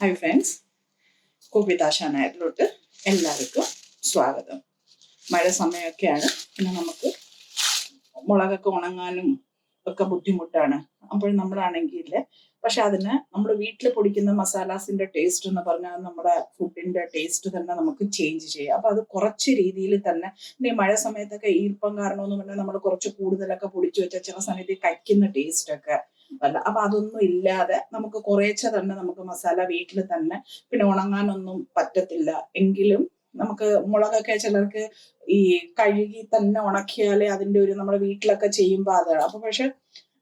Hi friends, cook with Asha Nair എല്ലാവർക്കും സ്വാഗതം. മഴ സമയമൊക്കെയാണ്. പിന്നെ നമുക്ക് മുളകൊക്കെ ഉണങ്ങാനും ഒക്കെ ബുദ്ധിമുട്ടാണ്. അപ്പോൾ നമ്മളാണെങ്കിൽ പക്ഷെ അതിന് നമ്മൾ വീട്ടിൽ പൊടിക്കുന്ന മസാലാസിന്റെ ടേസ്റ്റ് എന്ന് പറഞ്ഞാൽ നമ്മുടെ ഫുഡിന്റെ ടേസ്റ്റ് തന്നെ നമുക്ക് ചേഞ്ച് ചെയ്യാം. അപ്പൊ അത് കുറച്ച് രീതിയിൽ തന്നെ ഈ മഴ സമയത്തൊക്കെ ഈർപ്പം കാരണമെന്ന് പറഞ്ഞാൽ നമ്മൾ കുറച്ച് കൂടുതലൊക്കെ പൊടിച്ചു വെച്ച ചില സമയത്ത് കഴിക്കുന്ന ടേസ്റ്റ് ഒക്കെ അല്ല. അപ്പൊ അതൊന്നും ഇല്ലാതെ നമുക്ക് കുറേശ്ശെ തന്നെ നമുക്ക് മസാല വീട്ടിൽ തന്നെ, പിന്നെ ഉണങ്ങാനൊന്നും പറ്റത്തില്ല എങ്കിലും നമുക്ക് മുളകൊക്കെ ചിലർക്ക് ഈ കഴുകി തന്നെ ഉണക്കിയാലേ അതിന്റെ ഒരു നമ്മുടെ വീട്ടിലൊക്കെ ചെയ്യുമ്പോൾ അതാണ്. അപ്പൊ പക്ഷെ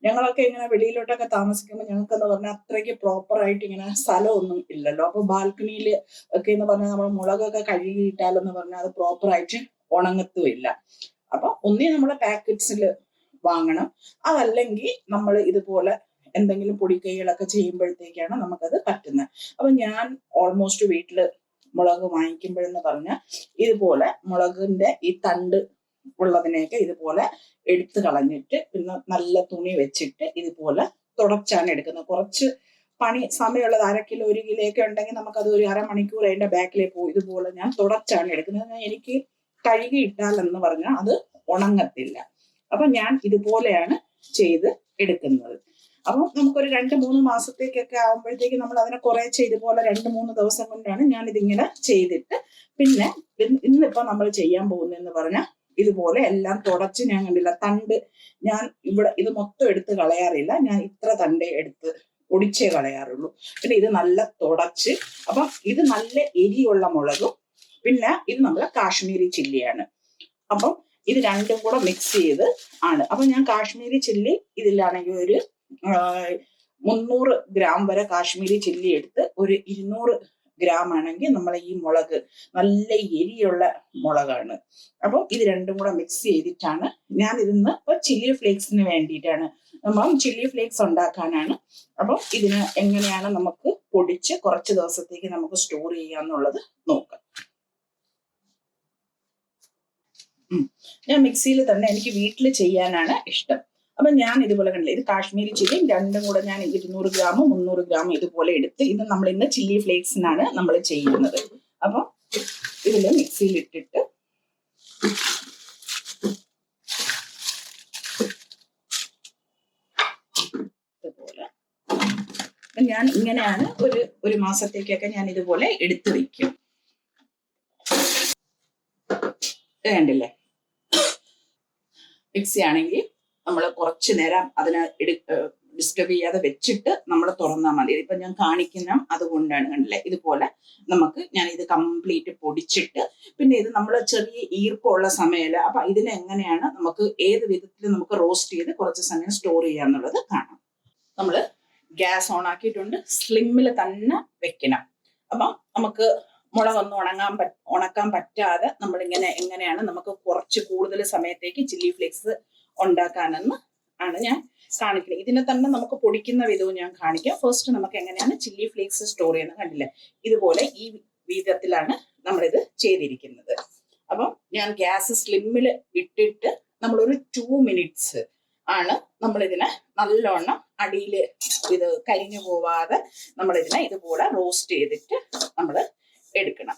ഞങ്ങളൊക്കെ ഇങ്ങനെ വെളിയിലോട്ടൊക്കെ താമസിക്കുമ്പോൾ ഞങ്ങൾക്കെന്ന് പറഞ്ഞാൽ അത്രയ്ക്ക് പ്രോപ്പർ ആയിട്ട് ഇങ്ങനെ സ്ഥലമൊന്നും ഇല്ലല്ലോ. അപ്പൊ ബാൽക്കണിയിൽ ഒക്കെ എന്ന് പറഞ്ഞാൽ നമ്മൾ മുളകൊക്കെ കഴുകിയിട്ടാലെന്ന് പറഞ്ഞാൽ അത് പ്രോപ്പർ ആയിട്ട് ഉണങ്ങത്തുമില്ല. അപ്പൊ ഒന്നേ നമ്മുടെ പാക്കറ്റ്സിൽ വാങ്ങണം, അതല്ലെങ്കിൽ നമ്മൾ ഇതുപോലെ എന്തെങ്കിലും പൊടിക്കൈകളൊക്കെ ചെയ്യുമ്പോഴത്തേക്കാണ് നമുക്കത് പറ്റുന്നത്. അപ്പൊ ഞാൻ ഓൾമോസ്റ്റ് വീട്ടില് മുളക് വാങ്ങിക്കുമ്പോഴെന്ന് പറഞ്ഞാൽ ഇതുപോലെ മുളകിന്റെ ഈ തണ്ട് ഉള്ളതിനെയൊക്കെ ഇതുപോലെ എടുത്തു കളഞ്ഞിട്ട് പിന്നെ നല്ല തുണി വെച്ചിട്ട് ഇതുപോലെ തുടച്ചാണ് എടുക്കുന്നത്. കുറച്ച് പണി സമയമുള്ളത് 1/2 കിലോ 1 കിലോ ഒക്കെ ഉണ്ടെങ്കിൽ നമുക്കത് ഒരു അരമണിക്കൂർ അതിന്റെ ബാക്കിലേക്ക് പോകും. ഇതുപോലെ ഞാൻ തുടച്ചാണ് എടുക്കുന്നത്. എനിക്ക് കഴുകി ഇട്ടാലെന്ന് പറഞ്ഞാൽ അത് ഉണങ്ങത്തില്ല. അപ്പൊ ഞാൻ ഇതുപോലെയാണ് ചെയ്ത് എടുക്കുന്നത്. അപ്പം നമുക്കൊരു 2-3 മാസത്തേക്കൊക്കെ ആകുമ്പോഴത്തേക്ക് നമ്മൾ അതിനെ കുറേശ്ശെ ഇതുപോലെ 2-3 ദിവസം കൊണ്ടാണ് ഞാൻ ഇതിങ്ങനെ ചെയ്തിട്ട്, പിന്നെ ഇന്നിപ്പോ നമ്മൾ ചെയ്യാൻ പോകുന്നതെന്ന് പറഞ്ഞാൽ ഇതുപോലെ എല്ലാം തുടച്ച്, ഞാൻ കണ്ടില്ല തണ്ട്, ഞാൻ ഇവിടെ ഇത് മൊത്തം എടുത്ത് കളയാറില്ല, ഞാൻ ഇത്ര തണ്ടേ എടുത്ത് ഒടിച്ചേ കളയാറുള്ളൂ. പിന്നെ ഇത് നല്ല തുടച്ച്, അപ്പം ഇത് നല്ല എരിയുള്ള മുളകും പിന്നെ ഇത് നമ്മളെ കാശ്മീരി ചില്ലിയാണ്. അപ്പം ഇത് രണ്ടും കൂടെ മിക്സ് ചെയ്ത് ആണ്. അപ്പൊ ഞാൻ കാശ്മീരി ചില്ലി ഇതിലാണെങ്കിൽ ഒരു 300 ഗ്രാം വരെ കാശ്മീരി ചില്ലി എടുത്ത്, ഒരു 200 ഗ്രാം ആണെങ്കിൽ നമ്മളെ ഈ മുളക് നല്ല എരിയുള്ള മുളകാണ്. അപ്പം ഇത് രണ്ടും കൂടെ മിക്സ് ചെയ്തിട്ടാണ് ഞാൻ ഇതിന്ന് ഇപ്പൊ ചില്ലി ഫ്ലേക്സിന് വേണ്ടിയിട്ടാണ്, നമ്മൾ ചില്ലി ഫ്ലേക്സ് ഉണ്ടാക്കാനാണ്. അപ്പം ഇതിന് എങ്ങനെയാണ് നമുക്ക് പൊടിച്ച് കുറച്ച് ദിവസത്തേക്ക് നമുക്ക് സ്റ്റോർ ചെയ്യാന്നുള്ളത് നോക്കാം. ഞാൻ മിക്സിയിൽ തന്നെ, എനിക്ക് വീട്ടിൽ ചെയ്യാനാണ് ഇഷ്ടം. അപ്പൊ ഞാൻ ഇതുപോലെ കണ്ടില്ല, ഇത് കാശ്മീരി ചില്ലി രണ്ടും കൂടെ ഞാൻ 200 ഗ്രാമും 300 ഗ്രാമും ഇതുപോലെ എടുത്ത്, ഇത് നമ്മൾ ഇന്ന് ചില്ലി ഫ്ലേക്സിനാണ് നമ്മൾ ചെയ്യുന്നത്. അപ്പൊ ഇതില് മിക്സിയിൽ ഇട്ടിട്ട് ഇതുപോലെ ഞാൻ ഇങ്ങനെയാണ് ഒരു മാസത്തേക്കൊക്കെ ഞാൻ ഇതുപോലെ എടുത്തു വെക്കും. കണ്ടില്ലേ, മിക്സി ആണെങ്കിൽ നമ്മൾ കുറച്ചു നേരം അതിനെ ഡിസ്റ്റർബ് ചെയ്യാതെ വെച്ചിട്ട് നമ്മൾ തുറന്നാൽ മതി. ഇപ്പൊ ഞാൻ കാണിക്കുന്ന അതുകൊണ്ടാണ്. കണ്ടില്ലേ, ഇതുപോലെ നമുക്ക് ഞാൻ ഇത് കംപ്ലീറ്റ് പൊടിച്ചിട്ട്, പിന്നെ ഇത് നമ്മൾ ചെറിയ ഈർപ്പമുള്ള സമയമല്ല, അപ്പൊ ഇതിനെ എങ്ങനെയാണ് നമുക്ക് ഏത് വിധത്തിൽ നമുക്ക് റോസ്റ്റ് ചെയ്ത് കുറച്ച് സമയം സ്റ്റോർ ചെയ്യാന്നുള്ളത് കാണാം. നമ്മൾ ഗ്യാസ് ഓൺ ആക്കിയിട്ടുണ്ട്, സ്ലിമ്മിൽ തന്നെ വെക്കണം. അപ്പം നമുക്ക് മുളകൊന്നും ഉണക്കാൻ പറ്റാതെ നമ്മളിങ്ങനെ എങ്ങനെയാണ് നമുക്ക് കുറച്ച് കൂടുതൽ സമയത്തേക്ക് ചില്ലി ഫ്ലേക്സ് ഉണ്ടാക്കാനെന്ന് ആണ് ഞാൻ കാണിക്കുന്നത്. ഇതിനെ തന്നെ നമുക്ക് പൊടിക്കുന്ന വിധവും ഞാൻ കാണിക്കാം. ഫസ്റ്റ് നമുക്ക് എങ്ങനെയാണ് ചില്ലി ഫ്ലേക്സ് സ്റ്റോർ ചെയ്യുന്നത്. കണ്ടില്ലേ, ഇതുപോലെ ഈ വിധത്തിലാണ് നമ്മളിത് ചെയ്തിരിക്കുന്നത്. അപ്പം ഞാൻ ഗ്യാസ് സ്ലിമ്മിൽ ഇട്ടിട്ട് നമ്മളൊരു 2 മിനിറ്റ്സ് ആണ് നമ്മളിതിനെ നല്ലോണം അടിയിൽ ഇത് കരിഞ്ഞു പോവാതെ നമ്മളിതിനെ ഇതുപോലെ റോസ്റ്റ് ചെയ്തിട്ട് നമ്മൾ എടുക്കണം.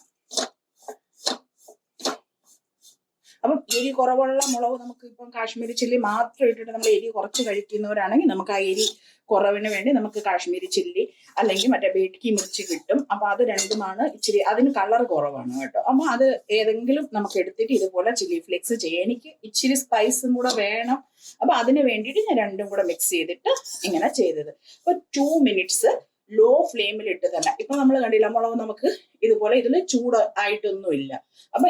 അപ്പം എരി കുറവുള്ള മുളക്, നമുക്ക് ഇപ്പം കാശ്മീരി ചില്ലി മാത്രം ഇട്ടിട്ട് നമ്മൾ എരി കുറച്ച് കഴിക്കുന്നവരാണെങ്കിൽ നമുക്ക് ആ എരി കുറവിന് വേണ്ടി നമുക്ക് കാശ്മീരി ചില്ലി അല്ലെങ്കിൽ മറ്റേ ബേട്കി മിർച്ചി കിട്ടും. അപ്പൊ അത് രണ്ടുമാണ് ഇച്ചിരി, അതിന് കളർ കുറവാണ് കേട്ടോ. അപ്പൊ അത് ഏതെങ്കിലും നമുക്ക് എടുത്തിട്ട് ഇതുപോലെ ചില്ലി ഫ്ലേക്സ് ചെയ്യാം. എനിക്ക് ഇച്ചിരി സ്പൈസും കൂടെ വേണം, അപ്പൊ അതിന് വേണ്ടിയിട്ട് ഞാൻ രണ്ടും കൂടെ മിക്സ് ചെയ്തിട്ട് ഇങ്ങനെ ചെയ്തത്. അപ്പൊ 2 മിനിറ്റ്സ് ലോ ഫ്ലെയിമിൽ ഇട്ട് തന്നെ. ഇപ്പൊ നമ്മൾ കണ്ടില്ല, മുളക് നമുക്ക് ഇതുപോലെ ഇതിൽ ചൂടായിട്ടൊന്നും ഇല്ല. അപ്പൊ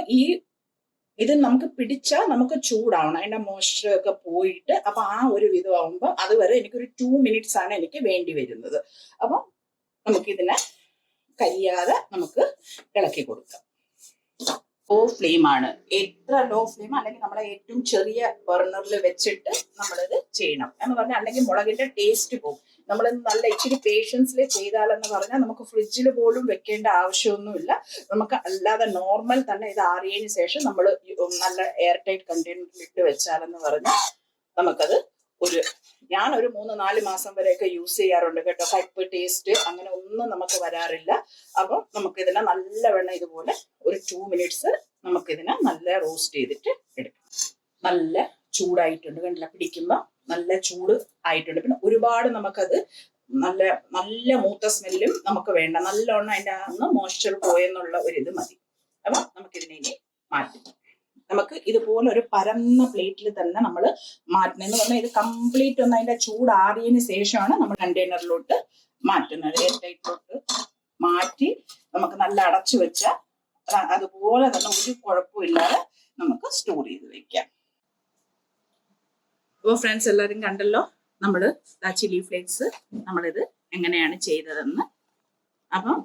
ഇത് നമുക്ക് പിടിച്ചാൽ നമുക്ക് ചൂടാവണം, അതിന്റെ മോയ്സ്ചർ ഒക്കെ പോയിട്ട്. അപ്പൊ ആ ഒരു വിധമാകുമ്പോൾ അതുവരെ എനിക്കൊരു 2 മിനിറ്റ്സ് ആണ് എനിക്ക് വേണ്ടി വരുന്നത്. അപ്പം നമുക്കിതിനെ കരിയാതെ നമുക്ക് ഇളക്കി കൊടുക്കാം. ലോ ഫ്ലെയിം ആണ്, എത്ര ലോ ഫ്ലെയിം, അല്ലെങ്കിൽ നമ്മളെ ഏറ്റവും ചെറിയ ബർണറിൽ വെച്ചിട്ട് നമ്മളിത് ചെയ്യണം എന്ന് പറഞ്ഞാൽ, അല്ലെങ്കിൽ മുളകിന്റെ ടേസ്റ്റ് പോകും. നമ്മൾ നല്ല ഇച്ചിരി പേഷ്യൻസിൽ ചെയ്താലെന്ന് പറഞ്ഞാൽ നമുക്ക് ഫ്രിഡ്ജിൽ പോലും വെക്കേണ്ട ആവശ്യമൊന്നുമില്ല. നമുക്ക് അല്ലാതെ നോർമൽ തന്നെ ഇത് ആറിയതിന് ശേഷം നമ്മൾ നല്ല എയർ ടൈറ്റ് കണ്ടെയ്നറിൽ ഇട്ട് വെച്ചാലെന്ന് പറഞ്ഞാൽ നമുക്കത് ഒരു ഞാനൊരു 3-4 മാസം വരെയൊക്കെ യൂസ് ചെയ്യാറുണ്ട് കേട്ടോ. കയ്പ് ടേസ്റ്റ് അങ്ങനെ ഒന്നും നമുക്ക് വരാറില്ല. അപ്പം നമുക്കിതിനെ നല്ലവണ്ണം ഇതുപോലെ ഒരു 2 മിനിറ്റ്സ് നമുക്കിതിനെ നല്ല റോസ്റ്റ് ചെയ്തിട്ട് എടുക്കാം. നല്ല ചൂടായിട്ടുണ്ട്, കണ്ടില്ല, പിടിക്കുമ്പോൾ നല്ല ചൂട് ആയിട്ടുണ്ട്. പിന്നെ ഒരുപാട് നമുക്കത് നല്ല നല്ല മൂത്ത സ്മെല്ലും നമുക്ക് വേണ്ട. നല്ലോണം അതിൻ്റെ അന്ന് മോയ്സ്ചർ പോയെന്നുള്ള ഒരു ഇത് മതി. അപ്പം നമുക്കിതിനെ ഇനി മാറ്റി നമുക്ക് ഇതുപോലെ ഒരു പരന്ന പ്ലേറ്റിൽ തന്നെ നമ്മൾ മാറ്റണമെന്ന് പറഞ്ഞാൽ ഇത് കംപ്ലീറ്റ് ഒന്ന് അതിന്റെ ചൂടാറിയതിന് ശേഷമാണ് നമ്മൾ കണ്ടെയ്നറിലോട്ട് മാറ്റുന്നത്. എയർ ടൈറ്റിലോട്ട് മാറ്റി നമുക്ക് നല്ല അടച്ചു വെച്ചാൽ അതുപോലെ തന്നെ ഒരു കുഴപ്പമില്ലാതെ നമുക്ക് സ്റ്റോർ ചെയ്ത് വെക്കാം. അപ്പോൾ ഫ്രണ്ട്സ് എല്ലാവരും കണ്ടല്ലോ നമ്മൾ ചില്ലി ഫ്ലേക്സ് നമ്മളിത് എങ്ങനെയാണ് ചെയ്തതെന്ന്. അപ്പം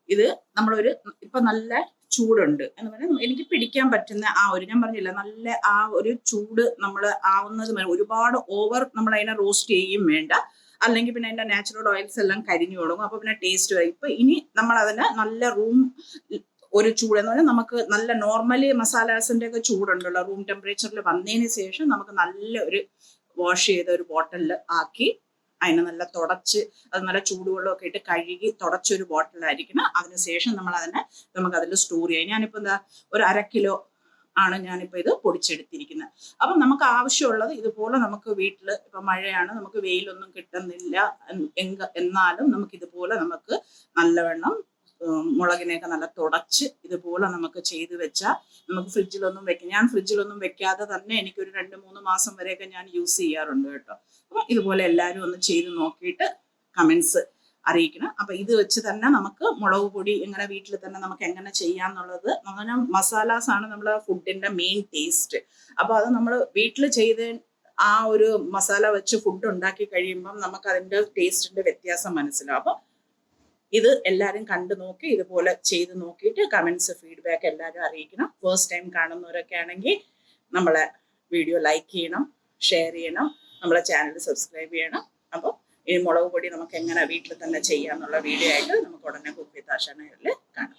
ഇത് നമ്മളൊരു ഇപ്പൊ നല്ല ചൂടുണ്ട് എന്ന് പറഞ്ഞാൽ എനിക്ക് പിടിക്കാൻ പറ്റുന്ന ആ ഒരു, ഞാൻ പറഞ്ഞില്ല, നല്ല ആ ഒരു ചൂട് നമ്മൾ ആവുന്നത് ഒരുപാട് ഓവർ നമ്മൾ അതിനെ റോസ്റ്റ് ചെയ്യുകയും വേണ്ട, അല്ലെങ്കിൽ പിന്നെ അതിന്റെ നാച്ചുറൽ ഓയിൽസ് എല്ലാം കരിഞ്ഞു തുടങ്ങും. അപ്പൊ പിന്നെ ടേസ്റ്റ് വരും. ഇപ്പൊ ഇനി നമ്മൾ അതിന് നല്ല റൂം ഒരു ചൂട് എന്ന് പറഞ്ഞാൽ നമുക്ക് നല്ല നോർമലി മസാലാസിന്റെ ഒക്കെ ചൂടുണ്ടല്ലോ, റൂം ടെമ്പറേച്ചറിൽ വന്നതിന് ശേഷം നമുക്ക് നല്ല ഒരു വാഷ് ചെയ്ത ഒരു ബോട്ടിലിൽ ആക്കി അതിനെ നല്ല തുടച്ച് അത് നല്ല ചൂടുവെള്ളമൊക്കെ ഇട്ട് കഴുകി തുടച്ചൊരു ബോട്ടിലായിരിക്കണം. അതിനുശേഷം നമ്മൾ അതിനെ നമുക്ക് അതിൽ സ്റ്റോർ ചെയ്യാം. ഞാനിപ്പോൾ എന്താ ഒരു 1/2 കിലോ ആണ് ഞാനിപ്പോൾ ഇത് പൊടിച്ചെടുത്തിരിക്കുന്നത്. അപ്പം നമുക്ക് ആവശ്യമുള്ളത് ഇതുപോലെ നമുക്ക് വീട്ടിൽ ഇപ്പം മഴയാണ്, നമുക്ക് വെയിലൊന്നും കിട്ടുന്നില്ല എന്നാലും നമുക്ക് ഇതുപോലെ നമുക്ക് നല്ലവണ്ണം മുളകിനെയൊക്കെ നല്ല തുടച്ച് ഇതുപോലെ നമുക്ക് ചെയ്ത് വെച്ചാൽ നമുക്ക് ഫ്രിഡ്ജിലൊന്നും വെക്കാം. ഞാൻ ഫ്രിഡ്ജിലൊന്നും വെക്കാതെ തന്നെ എനിക്കൊരു 2-3 മാസം വരെയൊക്കെ ഞാൻ യൂസ് ചെയ്യാറുണ്ട് കേട്ടോ. അപ്പം ഇതുപോലെ എല്ലാവരും ഒന്ന് ചെയ്ത് നോക്കിയിട്ട് കമൻസ് അറിയിക്കണം. അപ്പം ഇത് വെച്ച് തന്നെ നമുക്ക് മുളക് പൊടി എങ്ങനെ വീട്ടിൽ തന്നെ നമുക്ക് എങ്ങനെ ചെയ്യാന്നുള്ളത്, അങ്ങനെ മസാലാസ് ആണ് നമ്മുടെ ഫുഡിന്റെ മെയിൻ ടേസ്റ്റ്. അപ്പോൾ അത് നമ്മൾ വീട്ടിൽ ചെയ്ത് ആ ഒരു മസാല വെച്ച് ഫുഡ് ഉണ്ടാക്കി കഴിയുമ്പം നമുക്ക് അതിൻ്റെ ടേസ്റ്റിന്റെ വ്യത്യാസം മനസ്സിലാവും. അപ്പം ഇത് എല്ലാവരും കണ്ടു നോക്കി ഇതുപോലെ ചെയ്ത് നോക്കിയിട്ട് കമൻസ് ഫീഡ്ബാക്ക് എല്ലാവരും അറിയിക്കണം. ഫസ്റ്റ് ടൈം കാണുന്നവരൊക്കെ ആണെങ്കിൽ നമ്മളെ വീഡിയോ ലൈക്ക് ചെയ്യണം, ഷെയർ ചെയ്യണം, നമ്മളെ ചാനൽ സബ്സ്ക്രൈബ് ചെയ്യണം. അപ്പോൾ ഈ മുളക് പൊടി നമുക്ക് എങ്ങനെ വീട്ടിൽ തന്നെ ചെയ്യാന്നുള്ള വീഡിയോ ആയിട്ട് നമുക്ക് ഉടനെ കുക്ക് വിത്ത് ആശ നയറിൽ കാണാം.